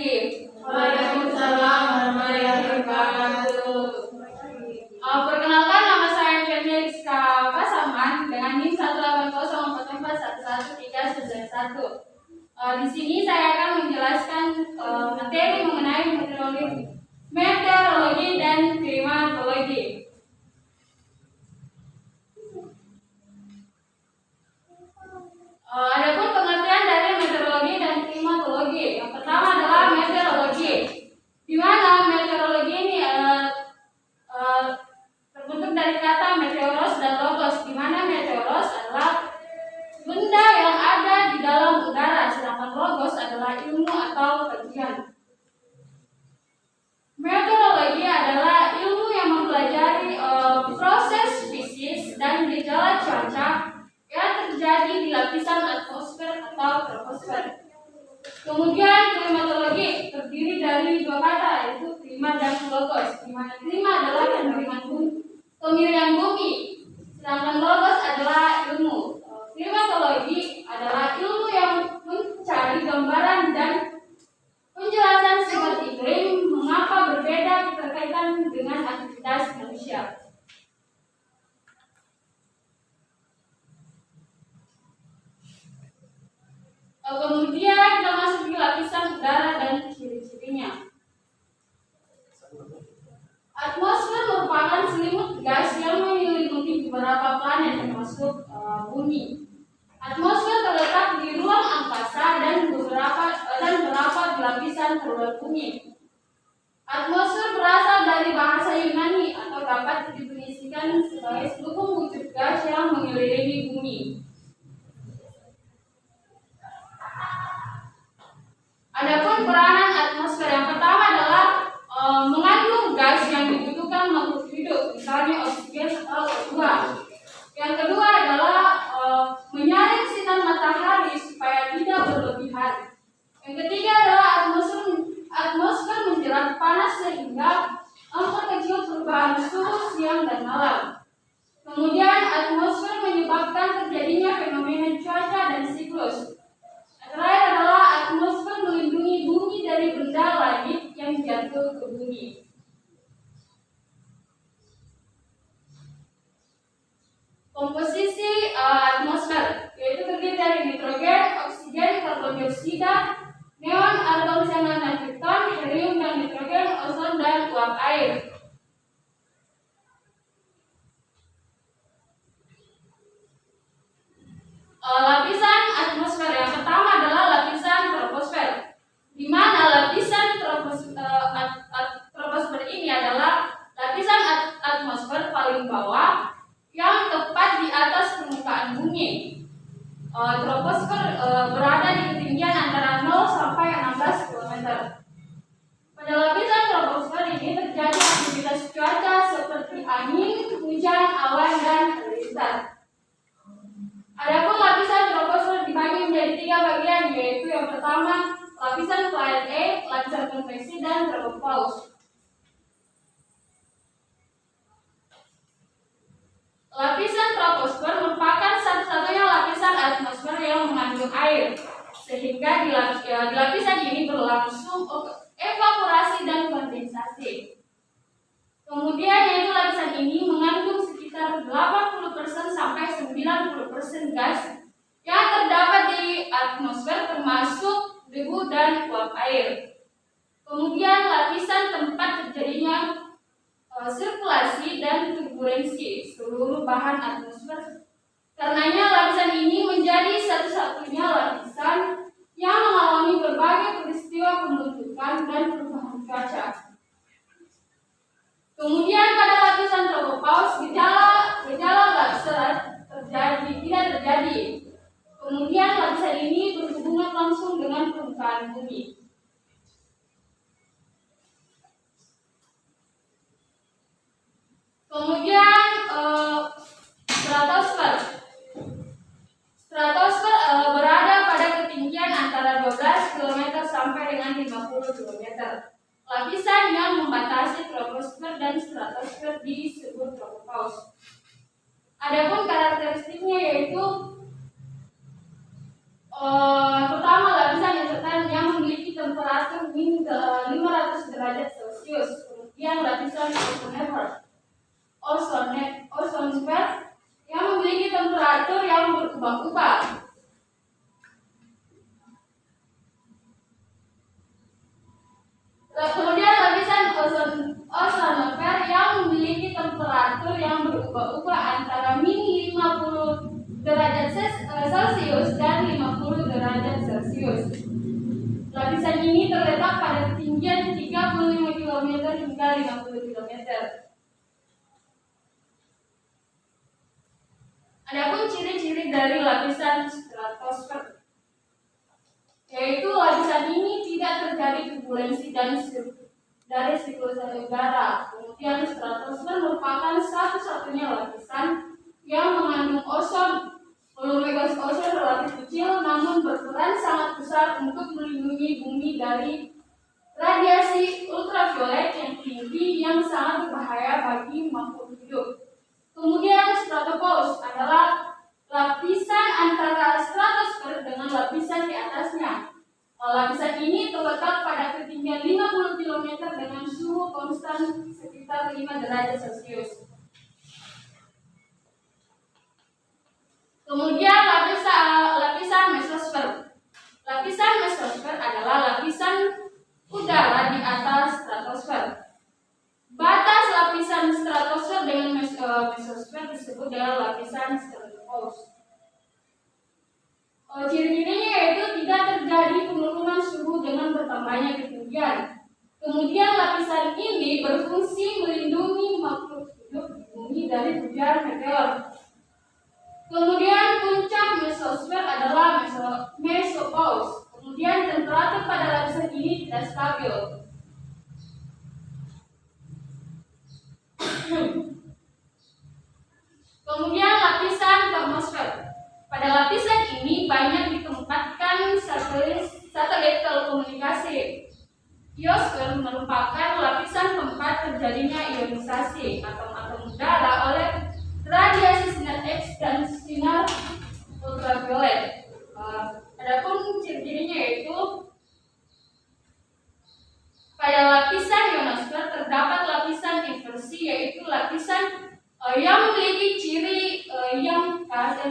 lagi. Waalaikumsalam warahmatullahi wabarakatuh. Perkenalkan, nama saya Felix Kapasaman dengan NIM 18044111391. Di sini saya akan menjelaskan materi mengenai meteorologi dan klimatologi. Adapun pengertian dari meteorologi dan klimatologi, yang pertama adalah meteorologi, di mana meteorologi ini terbentuk dari kata meteoros dan logos, di mana meteoros adalah benda yang ada di dalam udara, sedangkan logos adalah ilmu atau kajian. Meteorologi adalah ilmu yang mempelajari proses fisik dan gejala cuaca yang terjadi di lapisan atmosfer atau troposfer. Kemudian klimatologi terdiri dari dua kata, yaitu klima dan logos, di mana klima adalah kemiringan bumi, sedangkan logos adalah ilmu. Klimatologi adalah ilmu yang mencari gambaran dan penjelasan sifat iklim, mengapa berbeda berkaitan dengan aktivitas manusia. Kemudian kita masuk di lapisan udara dan ciri-cirinya. Atmosfer merupakan selimut gas yang menyelimuti beberapa planet termasuk bumi. Atmosfer terletak di ruang angkasa dan berada di lapisan terluar bumi. Atmosfer berasal dari bahasa Yunani atau dapat didefinisikan sebagai seluruh wujud gas yang mengelilingi bumi. Adapun peranan atmosfer, yang pertama adalah mengandung gas yang dibutuhkan makhluk hidup, misalnya oksigen atau O2. Yang kedua adalah menyaring sinar matahari supaya tidak berlebihan. Yang ketiga adalah atmosfer menjerat panas sehingga memperkecil perubahan suhu siang dan malam. Kemudian atmosfer menyebabkan terjadinya fenomena cuaca dan siklus. Terakhir adalah atmosfer melindungi bumi dari benda langit yang jatuh ke bumi. Komposisi atmosfer yaitu terdiri dari nitrogen, oksigen, karbon dioksida, neon, argon, xenon, dan krypton, helium dan nitrogen, ozon, dan uap air. Lapisan atmosfer yang pertama adalah lapisan troposfer, di mana lapisan troposfer ini adalah lapisan atmosfer paling bawah yang tepat di atas permukaan bumi. Troposfer berada di ketinggian antara 0 sampai 16 km. Pada lapisan troposfer ini terjadi aktivitas cuaca seperti angin, hujan, awan, dan halilintar. Adapun lapisan troposfer dibagi menjadi 3 bagian, yaitu yang pertama lapisan flat A, lapisan konveksi, dan tropopause. Lapisan troposfer merupakan satu-satunya lapisan atmosfer yang mengandung air, sehingga di lapisan ini berlangsung evaporasi dan kondensasi. Kemudian yaitu lapisan ini mengandung sekitar 80% sampai 90% gas yang terdapat di atmosfer, termasuk debu dan uap air. Kemudian lapisan tempat terjadinya sirkulasi dan turbulensi seluruh bahan atmosfer. Karenanya lapisan ini menjadi satu-satunya lapisan yang mengalami berbagai peristiwa pembentukan dan perubahan cuaca. Kemudian pada lapisan tropopause gejala tidak terjadi. Kemudian lapisan ini berhubungan langsung dengan permukaan bumi. Kemudian stratosfer. Stratosfer berada pada ketinggian antara 12 km sampai dengan 50 km. Lapisan yang membatasi troposfer dan stratosfer disebut tropopause. Adapun karakteristiknya yaitu pertama, lapisan yang memiliki temperatur 500 derajat Celcius. Kemudian lapisan ozonosfer yang memiliki temperatur yang berubah-ubah. Kemudian lapisan ozonosfer yang memiliki temperatur yang berubah-ubah antara min 50 derajat Celcius dan 50 derajat Celcius. Lapisan ini terletak pada ketinggian 35 km hingga 50 km. Adapun ciri-ciri dari lapisan stratosfer, yaitu lapisan ini tidak terjadi turbulensi dari siklus udara. Kemudian stratosfer merupakan satu-satunya lapisan yang mengandung ozon. Volume gas ozon relatif kecil namun berperan sangat besar untuk melindungi bumi dari radiasi ultraviolet yang tinggi yang sangat berbahaya bagi makhluk hidup. Kemudian stratopause adalah lapisan antara stratosfer dengan lapisan di atasnya. Lapisan ini terletak pada ketinggian 50 km dengan suhu konstan sekitar 5 derajat Celcius. Kemudian lapisan mesosfer. Lapisan mesosfer adalah lapisan udara di atas stratosfer. Batas lapisan stratosfer dengan mesosfer disebut dengan lapisan stratopause. Ciri-cirinya yaitu tidak terjadi penurunan suhu dengan bertambahnya ketinggian. Kemudian lapisan ini berfungsi melindungi makhluk hidup di bumi dari hujan meteor. Kemudian puncak mesosfer adalah mesopause. Kemudian temperatur pada lapisan ini tidak stabil. Kemudian lapisan termosfer. Pada lapisan ini banyak ditempatkan satelit telekomunikasi. Ionosfer merupakan lapisan tempat terjadinya ionisasi atom-atom udara oleh radiasi sinar X dan sinar ultraviolet. Adapun ciri-cirinya yaitu pada lapisan ionosfer terdapat lapisan inversi, yaitu lapisan yang memiliki ciri yang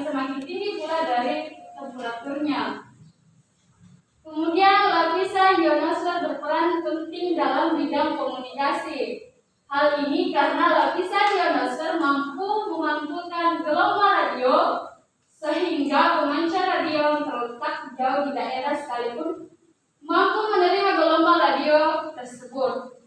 semakin tinggi pula dari temperaturnya. Kemudian lapisan ionosfer berperan penting dalam bidang komunikasi. Hal ini karena lapisan ionosfer mampu memantulkan gelombang radio sehingga pemancar radio yang terletak jauh di daerah sekalipun mampu menerima gelombang radio tersebut.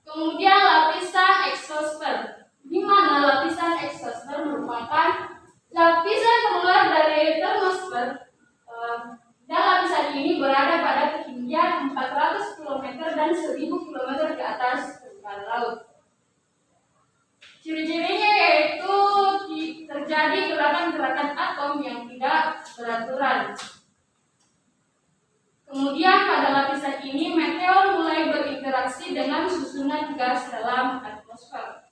Kemudian lapisan eksosfer, di mana lapisan eksosfer merupakan lapisan keluar dari termosfer, dan lapisan ini berada pada ketinggian 400 km dan 1000 km di atas permukaan laut. Ciri-cirinya yaitu terjadi gerakan-gerakan atom yang tidak beraturan. Kemudian pada lapisan ini meteor mulai berinteraksi dengan susunan gas dalam atmosfer.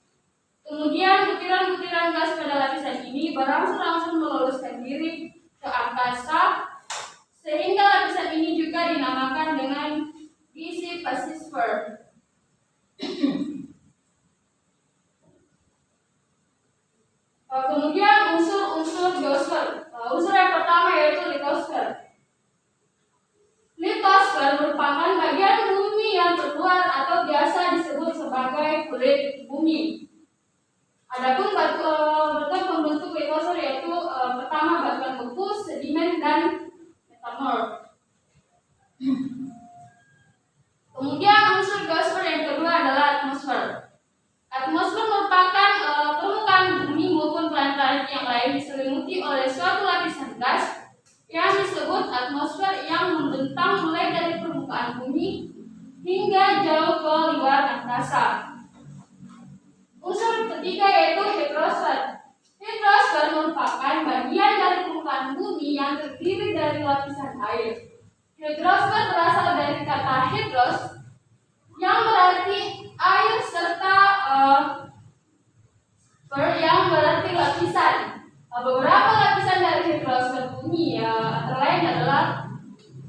Kemudian butiran-butiran gas pada lapisan ini berangsur-angsur meloluskan diri ke angkasa, sehingga lapisan ini juga dinamakan dengan dissipasisfer. Kemudian unsur-unsur geosfer. Unsur yang pertama yaitu litosfer. Litosfer merupakan bagian bumi yang terluar atau biasa disebut sebagai kulit bumi. Adapun bentuk pembentuk litosfer yaitu pertama batuan beku, sedimen, dan metamorf. Kemudian unsur geosfer yang kedua adalah atmosfer. Atmosfer merupakan permukaan bumi maupun planet-planet yang lain diselimuti oleh suatu lapisan gas yang disebut atmosfer yang membentang mulai dari permukaan bumi hingga jauh ke luar angkasa. Unsur ketiga yaitu hidrosfer. Hidrosfer merupakan bagian dari permukaan bumi yang terdiri dari lapisan air. Hidrosfer berasal dari kata hidros yang berarti air serta yang berarti lapisan. Beberapa lapisan dari hidrosfer bumi antara lain adalah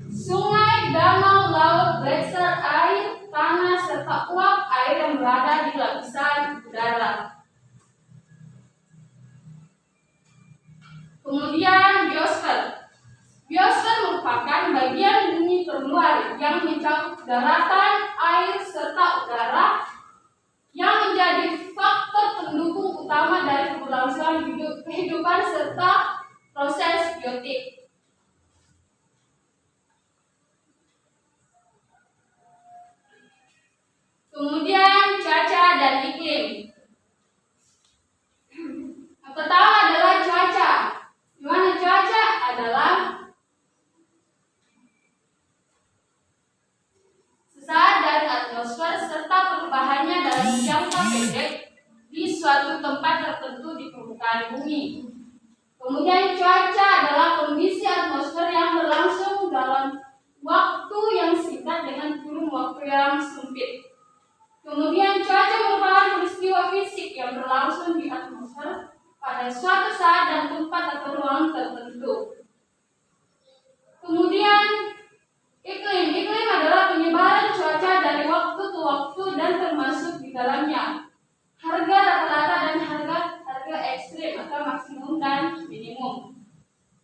sungai, danau, laut, gletser, air, tanah, serta uap air yang berada di lapisan udara. Kemudian biosfer. Biosfer merupakan bagian bumi terluar yang mencakup daratan, air, serta udara yang menjadi faktor pendukung utama dari keberlangsungan kehidupan serta proses biotik. Kemudian cuaca dan iklim. Yang pertama adalah cuaca. Di mana cuaca adalah sesaat dari atmosfer serta perubahannya dalam jangka pendek di suatu tempat tertentu di permukaan bumi. Kemudian cuaca adalah kondisi atmosfer yang berlangsung dalam waktu yang singkat dengan kurun waktu yang sempit. Kemudian cuaca merupakan peristiwa fisik yang berlangsung di atmosfer pada suatu saat dan tempat atau ruang tertentu. Kemudian iklim. Iklim adalah penyebaran cuaca dari waktu ke waktu dan termasuk di dalamnya harga rata-rata dan harga ekstrim atau maksimum dan minimum.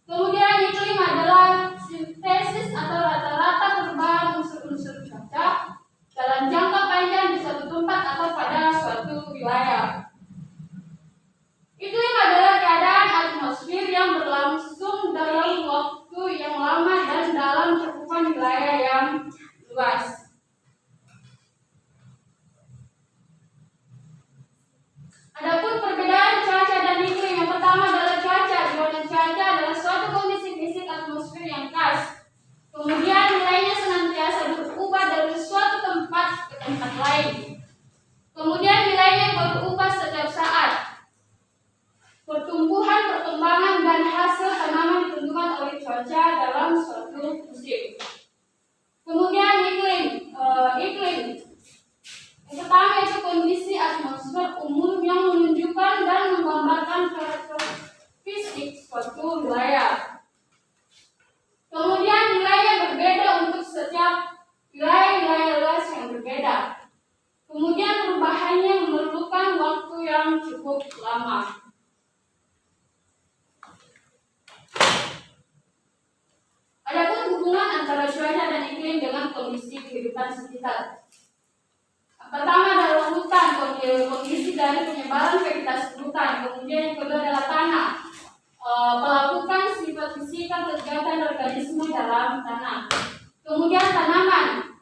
Kemudian iklim adalah sintesis atau rata-rata perubahan unsur-unsur cuaca dalam jangka panjang di suatu tempat atau pada suatu wilayah. Iklim adalah keadaan atmosfer yang berlangsung dalam waktu yang lama dan dalam cakupan wilayah yang luas. Adapun perbedaan cuaca dan iklim, yang pertama adalah cuaca. Di mana cuaca adalah suatu kondisi fisik atmosfer yang khas. Kemudian nilainya senantiasa berubah dari suatu tempat ke tempat lain. Kemudian nilainya berubah setiap saat. Pertumbuhan, perkembangan, dan hasil tanaman ditentukan oleh cuaca dalam suatu musim. Kemudian iklim. Yang pertama itu kondisi atmosfer umum yang menunjukkan dan menggambarkan karakteristik fisik suatu wilayah. Kemudian nilainya berbeda untuk setiap wilayah luas yang berbeda. Kemudian perubahannya memerlukan waktu yang cukup lama. Adapun hubungan antara cuaca dan iklim dengan kondisi kehidupan sekitar. Pertama adalah hutan, kondisi dari penyebaran vegetasi hutan. Kemudian yang kedua adalah tanah, pelapukan sifat fisika kegiatan organisme dalam tanah. Kemudian tanaman,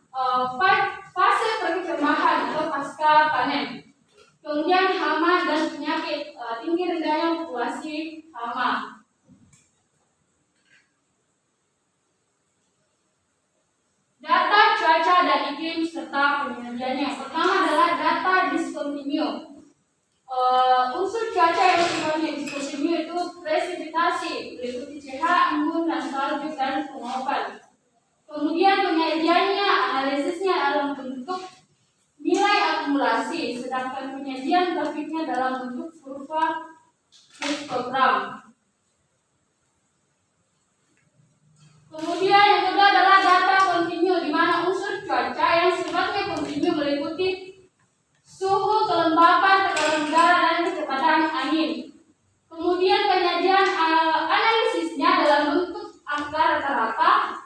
fase perkemahan atau pasca panen. Kemudian hama dan penyakit, tinggi rendahnya populasi hama. Data cuaca dan iklim serta penelitiannya. Yang pertama adalah data diskontinu. Unsur cuaca yang sifatnya diskontinu itu presipitasi, berikuti CH, embun, dan salju dan penguapan. Kemudian penyajiannya, analisisnya dalam bentuk nilai akumulasi, sedangkan penyajian grafiknya dalam bentuk kurva histogram. Kemudian yang kedua adalah data kontinu, di mana unsur cuaca yang sifatnya kontinu meliputi suhu, kelembapan, tekanan udara, dan kecepatan angin. Kemudian penyajian analisisnya dalam bentuk angka rata-rata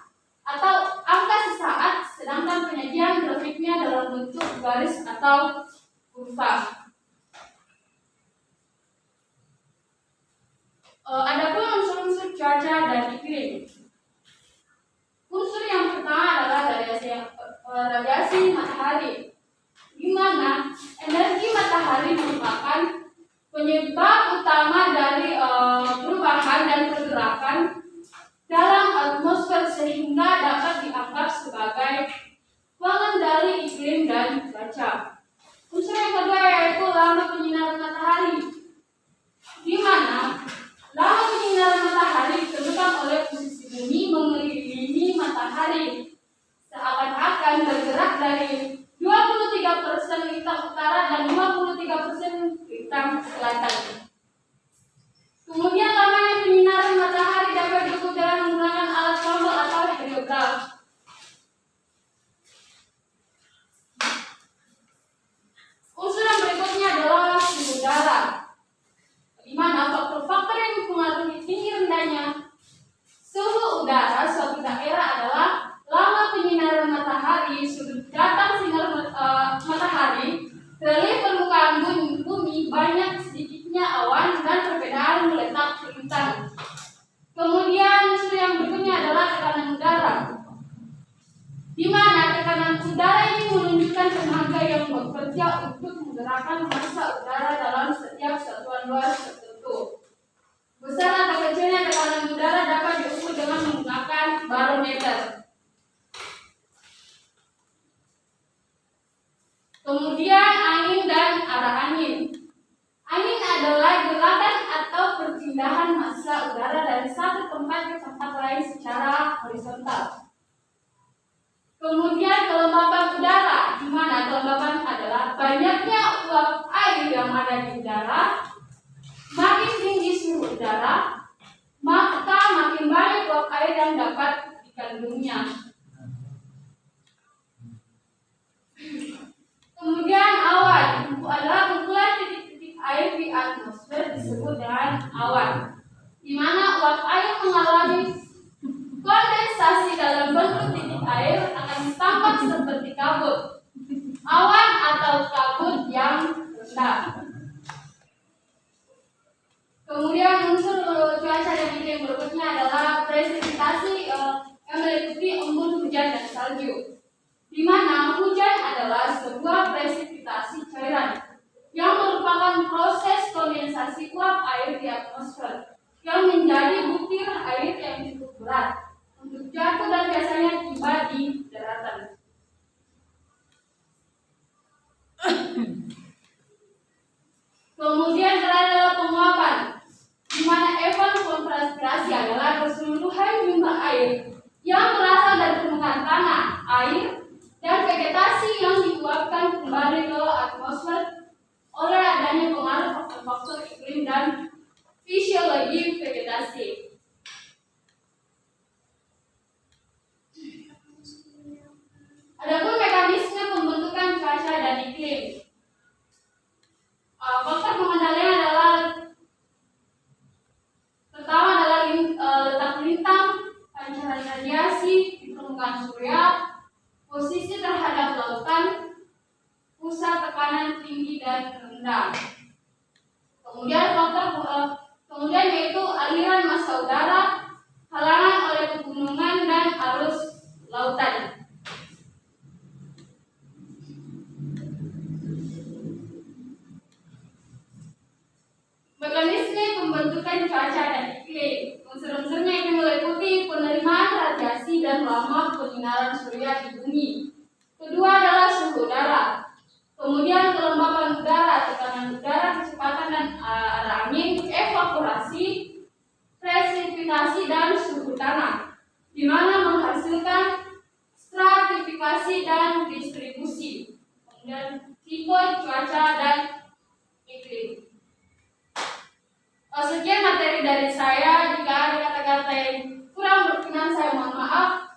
atau angka sesaat, sedangkan penyajian grafiknya dalam bentuk garis atau kurva. Adapun unsur-unsur cuaca dan iklim. Unsur yang pertama adalah radiasi matahari, di mana energi matahari merupakan penyebab utama dari perubahan dan pergerakan dalam atmosfer sehingga dapat dianggap sebagai pengendali iklim dan cuaca. Unsur yang kedua yaitu lama penyinaran matahari, di mana lama penyinaran matahari ditentukan oleh posisi bumi mengelilingi matahari, seakan-akan bergerak dari 23% lintang utara dan 53% lintang selatan. Kemudian lama di mana tekanan udara ini menunjukkan tenaga yang bekerja untuk menggerakkan massa udara dalam setiap satuan luas tertentu. Besar atau kecilnya tekanan udara dapat diukur dengan menggunakan barometer. Kemudian angin dan arah angin. Angin adalah gerakan atau perpindahan massa udara dari satu tempat ke tempat lain secara horizontal. Kemudian kelembapan udara, di mana kelembapan adalah banyaknya uap air yang ada di udara. Makin tinggi suhu udara, maka makin banyak uap air yang dapat dikandungnya. Kemudian awan adalah kumpulan titik-titik air di atmosfer disebut dengan awan, di mana uap air mengalami kondensasi dalam bentuk titik air akan tampak seperti kabut, awan atau kabut yang rendah. Kemudian unsur cuaca dan iklim berikutnya adalah presipitasi yang meliputi embun hujan dan salju, di mana hujan adalah sebuah presipitasi cairan yang merupakan proses kondensasi uap air di atmosfer yang menjadi butir air yang cukup berat untuk jatuh dan biasanya tiba di daratan. Kemudian terakhir adalah penguapan, di mana evapotranspirasi adalah keseluruhan jumlah air yang berasal dari permukaan tanah, air, dan vegetasi yang diuapkan kembali ke atmosfer oleh adanya pengaruh faktor-faktor iklim dan fisiologi vegetasi. Adapun mekanisme pembentukan cuaca dan iklim. Faktor pengendalian adalah pertama adalah letak lintang, pancaran radiasi di permukaan surya, posisi terhadap lautan, pusat tekanan tinggi dan rendah. Kemudian yaitu aliran massa udara, halangan oleh pegunungan dan arus lautan. Mekanisme pembentukan cuaca dan iklim. Unsur-unsurnya ini meliputi penerimaan radiasi dan lama penyinaran surya di bumi. Kedua adalah suhu udara. Kemudian kelembapan udara, tekanan udara, kecepatan dan arah angin, evaporasi, presipitasi dan suhu tanah, di mana menghasilkan stratifikasi dan distribusi. Kemudian tipe cuaca dan iklim. Sekian materi dari saya. Jika ada kata-kata yang kurang berkenan, saya mohon maaf.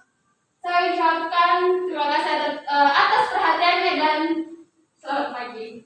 Saya ucapkan terima kasih atas perhatiannya dan selamat pagi.